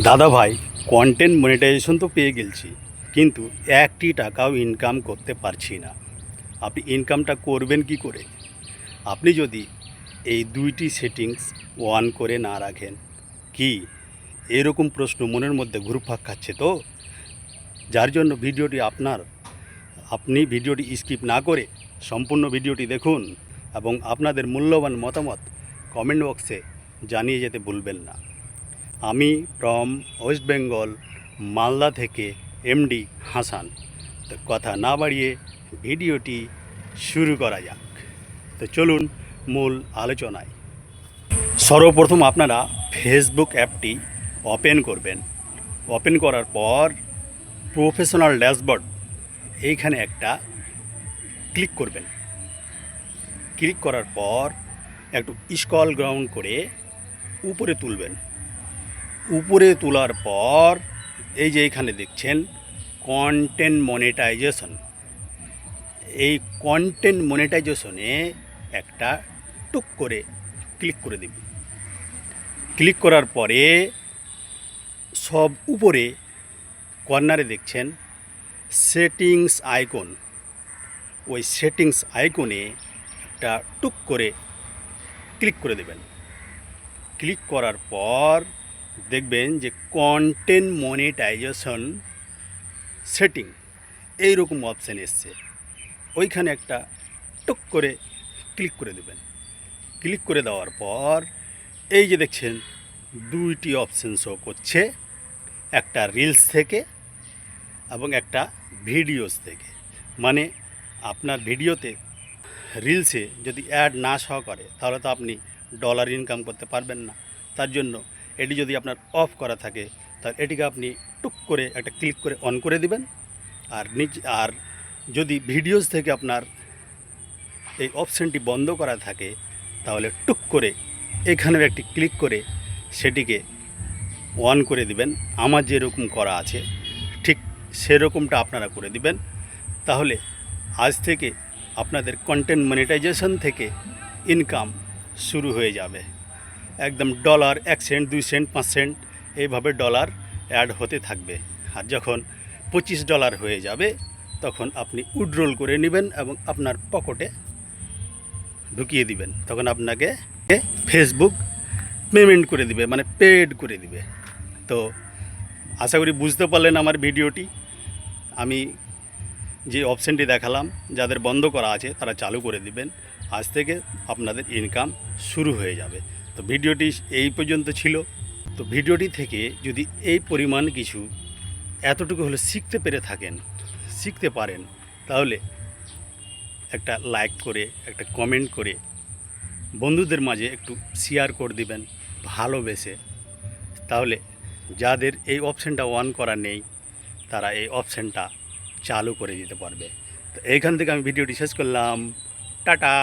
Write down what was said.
দাদা ভাই, content monetization তো পেয়ে গেছি, কিন্তু একটি টাকাও ইনকাম করতে পারছি না। আপনি ইনকামটা করবেন কি করে? আপনি যদি এই দুইটি সেটিংস অন করে না রাখেন। কি এরকম প্রশ্ন মনের মধ্যে ঘুরপাক খাচ্ছে তো, যার জন্য ভিডিওটি আপনি ভিডিওটি স্কিপ না করে সম্পূর্ণ ভিডিওটি দেখুন এবং আপনাদের মূল্যবান মতামত কমেন্ট বক্সে জানিয়ে যেতে ভুলবেন না। আমি ফ্রম ওয়েস্ট বেঙ্গল, মালদা থেকে এমডি হাসান। তো কথা না বাড়িয়ে ভিডিওটি শুরু করা যাক। তো চলুন মূল আলোচনায়। সর্বপ্রথম আপনারা ফেসবুক অ্যাপটি ওপেন করবেন। ওপেন করার পর প্রফেশনাল ড্যাশবোর্ড এইখানে একটা ক্লিক করবেন। ক্লিক করার পর একটু স্ক্রল ডাউন করে উপরে তুলবেন। উপরে তোলার পর এই যে এখানে দেখছেন কন্টেন্ট মনিটাইজেশন। এই কন্টেন্ট মনিটাইজেশনে একটা টুক করে ক্লিক করে দিবি। ক্লিক করার পরে সব উপরে কর্নারে দেখছেন সেটিংস আইকন। ওই সেটিংস আইকনে একটা টুক করে ক্লিক করে দেবেন। ক্লিক করার পর দেখবেন যে কন্টেন্ট মনিটাইজেশন সেটিং এইরকম অপশান এসছে। ওইখানে একটা টুক করে ক্লিক করে দেবেন। ক্লিক করে দেওয়ার পর এই যে দেখছেন দুইটি অপশান শো করছে, একটা রিলস থেকে এবং একটা ভিডিওস থেকে। মানে আপনার ভিডিওতে রিলসে যদি অ্যাড না শো করে তাহলে তো আপনি ডলার ইনকাম করতে পারবেন না। তার জন্য এটি যদি আপনার অফ করা থাকে তাহলে এটিকে আপনি টুক করে একটা ক্লিক করে অন করে দিবেন। আর যদি ভিডিওস থেকে আপনার এই অপশানটি বন্ধ করা থাকে তাহলে টুক করে এখানেও একটি ক্লিক করে সেটিকে অন করে দিবেন। আমার যেরকম করা আছে ঠিক সেরকমটা আপনারা করে দিবেন। তাহলে আজ থেকে আপনাদের কন্টেন্ট মনিটাইজেশন থেকে ইনকাম শুরু হয়ে যাবে। একদম ডলার 1 সেন্ট 2 সেন্ট 5 সেন্ট এইভাবে ডলার অ্যাড হতে থাকবে। আর যখন $25 হয়ে যাবে তখন আপনি উইথড্রল করে নেবেন এবং আপনার পকেটে ঢুকিয়ে দিবেন। তখন আপনাকে ফেসবুক পেমেন্ট করে দিবে, মানে পেড করে দিবে। তো আশা করি বুঝতে পারলেন আমার ভিডিওটি। আমি যে অপশানটি দেখালাম, যাদের বন্ধ করা আছে তারা চালু করে দিবেন। আজ থেকে আপনাদের ইনকাম শুরু হয়ে যাবে। তো ভিডিওটি এই পর্যন্ত ছিল। তো ভিডিওটি থেকে যদি এই পরিমাণ কিছু এতটুকু হলে শিখতে পারেন তাহলে একটা লাইক করে, একটা কমেন্ট করে বন্ধুদের মাঝে একটু শেয়ার করে দিবেন ভালোবেসে। তাহলে যাদের এই অপশানটা অন করা নেই তারা এই অপশানটা চালু করে দিতে পারবে। তো এইখান থেকে আমি ভিডিওটি শেষ করলাম। টাটা।